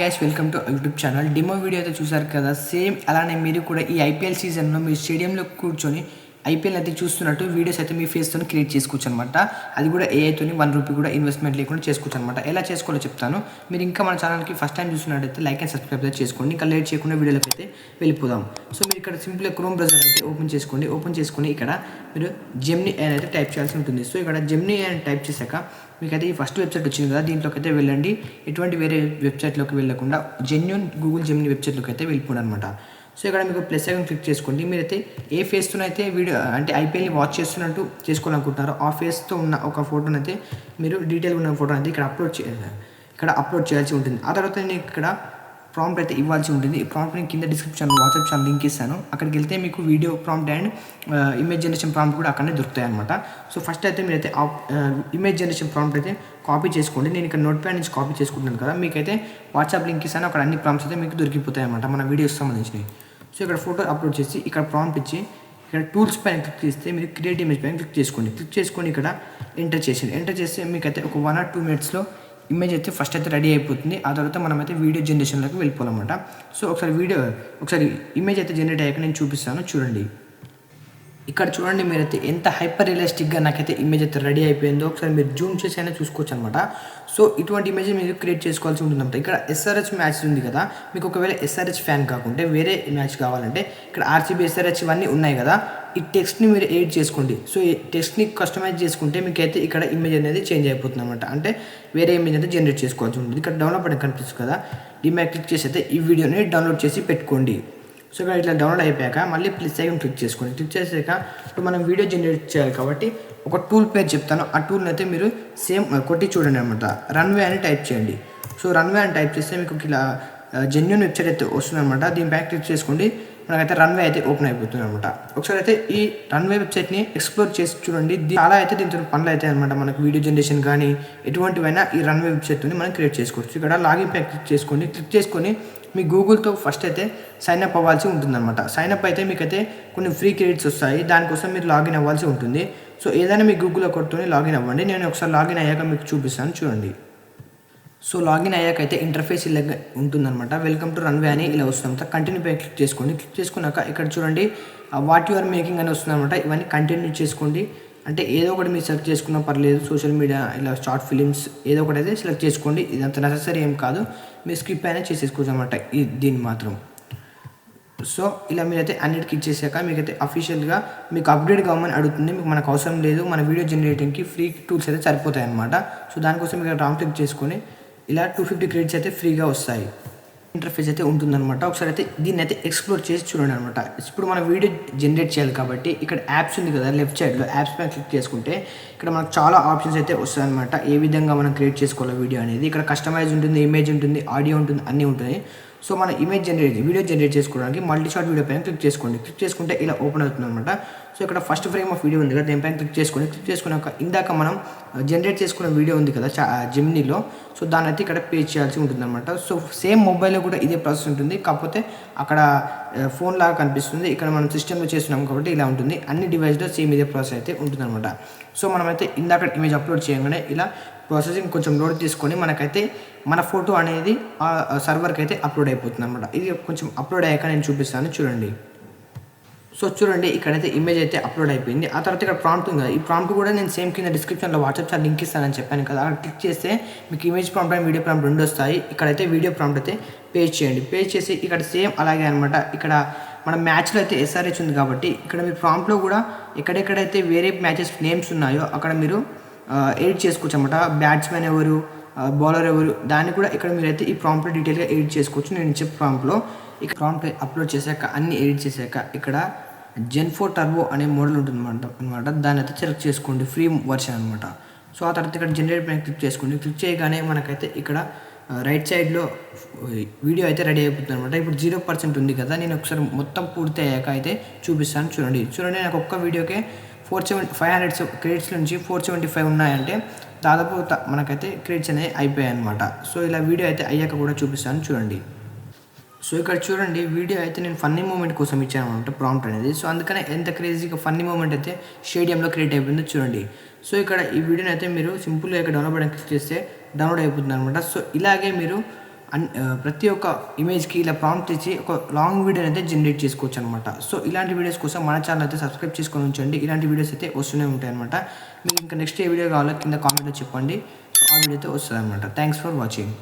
Guys welcome to YouTube channel. Demo video అయితే చూసారు కదా, సేమ్ అలానే మీరు కూడా ఈ ఐపీఎల్ సీజన్లో మీ స్టేడియంలో కూర్చొని ఐపీఎల్ అయితే చూస్తున్నట్టు వీడియోస్ అయితే మీ ఫేస్తో క్రియేట్ చేసుకోవచ్చు అనమాట. అది కూడా ఏఐతో ₹1 కూడా ఇన్వెస్ట్మెంట్ లేకుండా చేసుకోవచ్చు అనమాట. ఎలా చేసుకోవాలో చెప్తాను. మీరు ఇంకా మన ఛానల్కి ఫస్ట్ టైం చూస్తున్నట్టయితే లైక్ అండ్ సబ్స్క్రైబ్ అయితే చేసుకోండి. ఇంకా లేట్ చేయకుండా వీడియోలోకి అయితే వెళ్ళిపోదాం. సో మీరు ఇక్కడ సింపుల్గా క్రోమ్ బ్రౌజర్ అయితే ఓపెన్ చేసుకోండి. ఓపెన్ చేసుకొని ఇక్కడ మీరు జెమినీ AI అయితే టైప్ చేయాల్సి ఉంటుంది. సో ఇక్కడ జెమినీ AI టైప్ చేశాక మీకైతే ఈ ఫస్ట్ వెబ్సైట్ వచ్చింది కదా, దీంట్లోకి అయితే వెళ్ళండి. ఎటువంటి వేరే వెబ్సైట్లోకి వెళ్ళకుండా జెన్యూన్ గూగుల్ జెమినీ వెబ్సైట్లోకి అయితే వెళ్ళిపోండి అనమాట. సో ఇక్కడ మీకు ప్లస్ ఐకాన్ క్లిక్ చేసుకోండి. మీరైతే ఏ ఫేస్తో అయితే వీడియో అంటే ఐపీఎల్ని వాచ్ చేస్తున్నట్టు చేసుకోవాలనుకుంటున్నారో ఆ ఫేస్తో ఉన్న ఒక ఫోటోని అయితే మీరు డీటెయిల్గా ఉన్న ఫోటో అయితే ఇక్కడ అప్లోడ్ చేయాల్సి ఉంటుంది. ఆ తర్వాత నేను ఇక్కడ ప్రాంప్ట్ అయితే ఇవ్వాల్సి ఉంటుంది. ఈ ప్రాంప్ట్ నేను కింద డిస్క్రిప్షన్ వాట్సాప్ ఛానల్ లింక్ ఇస్తాను. అక్కడికి వెళ్తే మీకు video prompt and image generation prompt కూడా అక్కడనే దొరుకుతాయి అనమాట. సో ఫస్ట్ అయితే మీరైతే ఇమేజ్ జనరేషన్ ప్రాంప్ట్ అయితే కాపీ చేసుకోండి. నేను ఇక్కడ నోట్ ప్యాడ్ నుంచి కాపీ చేసుకుంటున్నాను కదా, మీకైతే వాట్సాప్ లింక్ ఇస్తాను. అక్కడ అన్ని ప్రాంప్ట్స్ అయితే మీకు దొరికిపోతాయి అనమాట, మన వీడియోస్ సంబంధించినవి. సో ఇక్కడ ఫోటో అప్లోడ్ చేసి ఇక్కడ ప్రాంప్ట్ ఇచ్చి ఇక్కడ టూల్స్ పైన క్లిక్ చేస్తే మీరు క్రియేట్ ఇమేజ్ పైన క్లిక్ చేసుకోండి. క్లిక్ చేసుకొని ఇక్కడ ఎంటర్ చేస్తే మీకైతే ఒక 1 or 2 minutesలో ఇమేజ్ అయితే ఫస్ట్ అయితే రెడీ అయిపోతుంది. ఆ తర్వాత మనమైతే వీడియో జనరేషన్లోకి వెళ్ళిపోవాలన్నమాట. సో ఒకసారి ఇమేజ్ అయితే జనరేట్ అయ్యాక నేను చూపిస్తాను, చూడండి. ఇక్కడ చూడండి, మీరైతే ఎంత హైపర్ రియలిస్టిక్గా నాకైతే ఇమేజ్ అయితే రెడీ అయిపోయిందో ఒకసారి మీరు జూమ్ చేసి అయినా చూసుకోవచ్చు అనమాట. సో ఇటువంటి ఇమేజ్ మీరు క్రియేట్ చేసుకోవాల్సి ఉంటుంది అనమాట. ఇక్కడ SRH మ్యాచ్ ఉంది కదా, మీకు ఒకవేళ SRH ఫ్యాన్ కాకుంటే వేరే మ్యాచ్ కావాలంటే ఇక్కడ RCB SRH ఇవన్నీ ఉన్నాయి కదా, ఈ టెక్స్ట్ని మీరు ఎడిట్ చేసుకోండి. సో ఈ టెక్స్ట్ని కస్టమైజ్ చేసుకుంటే మీకైతే ఇక్కడ ఇమేజ్ అనేది చేంజ్ అయిపోతుంది అనమాట. అంటే వేరే ఇమేజ్ అయితే జనరేట్ చేసుకోవాల్సి ఉంటుంది. ఇక్కడ డౌన్లోడ్ బటన్ కనిపిస్తుంది కదా, దీని మీద క్లిక్ చేసి అయితే ఈ వీడియోని డౌన్లోడ్ చేసి పెట్టుకోండి. సో ఇక్కడ ఇట్లా డౌన్లోడ్ అయిపోయాక మళ్ళీ ప్లస్ ఐకాన్ క్లిక్ చేసుకోండి. క్లిక్ చేసాక ఇప్పుడు మనం వీడియో జనరేట్ చేయాలి కాబట్టి ఒక టూల్ పేరు చెప్తాను. ఆ టూల్ని అయితే మీరు సేమ్ కొట్టి చూడండి అనమాట. రన్వే అని టైప్ చేయండి. సో రన్వే అని టైప్ చేస్తే మీకు ఇలా జెన్యూన్ వెబ్సైట్ అయితే వస్తుంది అనమాట. దీనిపై క్లిక్ చేసుకోండి. మనకైతే రన్వే అయితే ఓపెన్ అయిపోతుంది అనమాట. ఒకసారి అయితే ఈ రన్వే వెబ్సైట్ని ఎక్స్ప్లోర్ చేసి చూడండి. చాలా అయితే దీంతో పనులు అయితే అనమాట. మనకు వీడియో జనరేషన్ కానీ ఎటువంటివైనా ఈ రన్వే వెబ్సైట్ని మనం క్రియేట్ చేసుకోవచ్చు. ఇక్కడ లాగిన్ పై క్లిక్ చేసుకోండి. క్లిక్ చేసుకొని మీ గూగుల్తో ఫస్ట్ అయితే సైన్ అప్ అవ్వాల్సి ఉంటుందన్నమాట. సైన్ అప్ అయితే మీకైతే కొన్ని ఫ్రీ క్రెడిట్స్ వస్తాయి. దానికోసం మీరు లాగిన్ అవ్వాల్సి ఉంటుంది. సో ఏదైనా మీ గూగుల్ అకౌంట్తో లాగిన్ అవ్వండి. నేను ఒకసారి లాగిన్ అయ్యాక మీకు చూపిస్తాను, చూడండి. సో లాగిన్ అయ్యాక అయితే ఇంటర్ఫేస్ ఇలా ఉంటుందన్నమాట. వెల్కమ్ టు రన్వే అని ఇలా వస్తుందంట. కంటిన్యూ పై క్లిక్ చేసుకోండి. క్లిక్ చేసుకున్నాక ఇక్కడ చూడండి వాట్ యు ఆర్ మేకింగ్ అని వస్తుందన్నమాట. ఇవన్నీ కంటిన్యూ చేసుకోండి. అంటే ఏదో ఒకటి మీరు సెలెక్ట్ చేసుకున్నా పర్లేదు. సోషల్ మీడియా ఇలా షార్ట్ ఫిలిమ్స్ ఏదో ఒకటి అయితే సెలెక్ట్ చేసుకోండి. ఇదంత నెససరీ ఏం కాదు, మీరు స్కిప్ అయినా చేసేసుకోవచ్చు అనమాట దీన్ని మాత్రం. సో ఇలా మీరైతే అన్నిటికి ఇచ్చేసాక మీకైతే అఫీషియల్గా మీకు అప్డేట్ కావాలని అడుగుతుంది. మీకు మనకు అవసరం లేదు, మన వీడియో జనరేటింగ్కి ఫ్రీ టూల్స్ అయితే సరిపోతాయి అనమాట. సో దానికోసం మీకు రాంగ్ క్లిక్ చేసుకొని ఇలా 250 క్రెడిట్స్ అయితే ఫ్రీగా వస్తాయి. ఇంటర్ఫేస్ అయితే ఉంటుందన్నమాట. ఒకసారి అయితే దీన్ని అయితే ఎక్స్ప్లోర్ చేసి చూడండి అనమాట. ఇప్పుడు మనం వీడియో జనరేట్ చేయాలి కాబట్టి ఇక్కడ యాప్స్ ఉంది కదా, లెఫ్ట్ సైడ్లో యాప్స్ పైన క్లిక్ చేసుకుంటే ఇక్కడ మనకు చాలా ఆప్షన్స్ అయితే వస్తాయి అనమాట. ఏ విధంగా మనం క్రియేట్ చేసుకోవాలి వీడియో అనేది. ఇక్కడ కస్టమైజ్ ఉంటుంది, ఇమేజ్ ఉంటుంది, ఆడియో ఉంటుంది, అన్నీ ఉంటాయి. సో మన వీడియో జనరేట్ చేసుకోవడానికి మల్టీ షాట్ వీడియో పైన క్లిక్ చేసుకోండి. క్లిక్ చేసుకుంటే ఇలా ఓపెన్ అవుతుంది అనమాట. సో ఇక్కడ ఫస్ట్ ఫ్రేమ్ ఆఫ్ వీడియో ఉంది కదా, దీనిపైన క్లిక్ చేసుకోండి. క్లిక్ చేసుకున్నాక ఇందాక మనం జనరేట్ చేసుకున్న వీడియో ఉంది కదా జెమినీలో, సో దాన్ని అయితే ఇక్కడ పే చేయాల్సి ఉంటుంది అనమాట. సో సేమ్ మొబైల్లో కూడా ఇదే ప్రాసెస్ ఉంటుంది, కాకపోతే అక్కడ ఫోన్ లాగా కనిపిస్తుంది. ఇక్కడ మనం సిస్టంలో చేస్తున్నాం కాబట్టి ఇలా ఉంటుంది. అన్ని డివైస్లో సేమ్ ఇదే ప్రాసెస్ అయితే ఉంటుంది అనమాట. సో మనమైతే ఇందాక ఇమేజ్ అప్లోడ్ చేయగానే ఇలా ప్రాసెసింగ్ కొంచెం లోడ్ తీసుకొని మనకైతే మన ఫోటో అనేది ఆ సర్వర్కి అయితే అప్లోడ్ అయిపోతుంది అనమాట. ఇది కొంచెం అప్లోడ్ అయ్యాక నేను చూపిస్తాను, చూడండి. సో చూడండి, ఇక్కడైతే ఇమేజ్ అయితే అప్లోడ్ అయిపోయింది. ఆ తర్వాత ఇక్కడ ప్రాంప్ట్ ఉంది కదా, ఈ ప్రాంప్ట్ కూడా నేను సేమ్ కింద డిస్క్రిప్షన్లో వాట్సాప్ ఛానల్ లింక్ ఇస్తానని చెప్పాను కదా, అక్కడ క్లిక్ చేస్తే మీకు image prompt and video prompt రెండు వస్తాయి. ఇక్కడైతే వీడియో ప్రాంప్ట్ అయితే పేజ్ చేయండి. పేజ్ చేసి ఇక్కడ సేమ్ అలాగే అనమాట. ఇక్కడ మన మ్యాచ్లో అయితే SRH ఉంది కాబట్టి ఇక్కడ మీ ప్రాంప్ట్లో కూడా ఎక్కడెక్కడైతే వేరే మ్యాచెస్ నేమ్స్ ఉన్నాయో అక్కడ మీరు ఎడిట్ చేసుకోవచ్చు అనమాట. బ్యాట్స్మెన్ ఎవరు, బౌలర్ ఎవరు, దాన్ని కూడా ఇక్కడ మీరైతే ఈ ప్రాంప్ట్లో డీటెయిల్గా ఎడిట్ చేసుకోవచ్చు. నేను ఇచ్చే ప్రాంప్ట్లో ఇక్కడ ప్రాంప్ట్ అప్లోడ్ చేశాక అన్ని ఎడిట్ చేశాక ఇక్కడ Gen 4 టర్బో అనే మోడల్ ఉంటుంది అనమాట. దాన్ని అయితే సెలెక్ట్ చేసుకోండి, ఫ్రీ వర్షన్ అనమాట. సో ఆ తర్వాత ఇక్కడ జనరేట్ పైన క్లిక్ చేసుకోండి. క్లిక్ చేయగానే మనకైతే ఇక్కడ రైట్ సైడ్లో వీడియో అయితే రెడీ అయిపోతుంది అనమాట. ఇప్పుడు 0% ఉంది కదా, నేను ఒకసారి మొత్తం పూర్తి అయ్యాక అయితే చూపిస్తాను, చూడండి. నాకు ఒక్క వీడియోకే 500 క్రెడిట్స్ నుంచి 475 ఉన్నాయంటే దాదాపు మనకైతే క్రెడిట్స్ అనేవి అయిపోయాయి అనమాట. సో ఇలా వీడియో అయితే అయ్యాక కూడా చూపిస్తాను, చూడండి. సో ఇక్కడ చూడండి, వీడియో అయితే నేను ఫన్నీ మూమెంట్ కోసం ఇచ్చాను అనమాట ప్రాంప్ట్ అనేది. సో అందుకనే ఎంత క్రేజీగా ఫన్నీ మూమెంట్ అయితే స్టేడియంలో క్రియేట్ అయిపోయిందో చూడండి. సో ఇక్కడ ఈ వీడియోని అయితే మీరు సింపుల్గా ఇక్కడ డౌన్లోడ్ బటన్ క్లిక్ చేస్తే డౌన్లోడ్ అయిపోతుంది అనమాట. సో ఇలాగే మీరు ప్రతి ఒక్క ఇమేజ్కి ఇలా ప్రాంప్ట్ ఇచ్చి ఒక లాంగ్ వీడియో అయితే జనరేట్ చేసుకోవచ్చు అనమాట. సో ఇలాంటి వీడియోస్ కోసం మన ఛానల్ అయితే సబ్స్క్రైబ్ చేసుకొని ఉంచండి. ఇలాంటి వీడియోస్ అయితే వస్తూనే ఉంటాయి అనమాట. మీకు ఇంకా నెక్స్ట్ ఏ వీడియో కావాలో కింద కామెంట్లో చెప్పండి. సో ఆ వీడియో అయితే వస్తుంది అనమాట. Thanks for watching.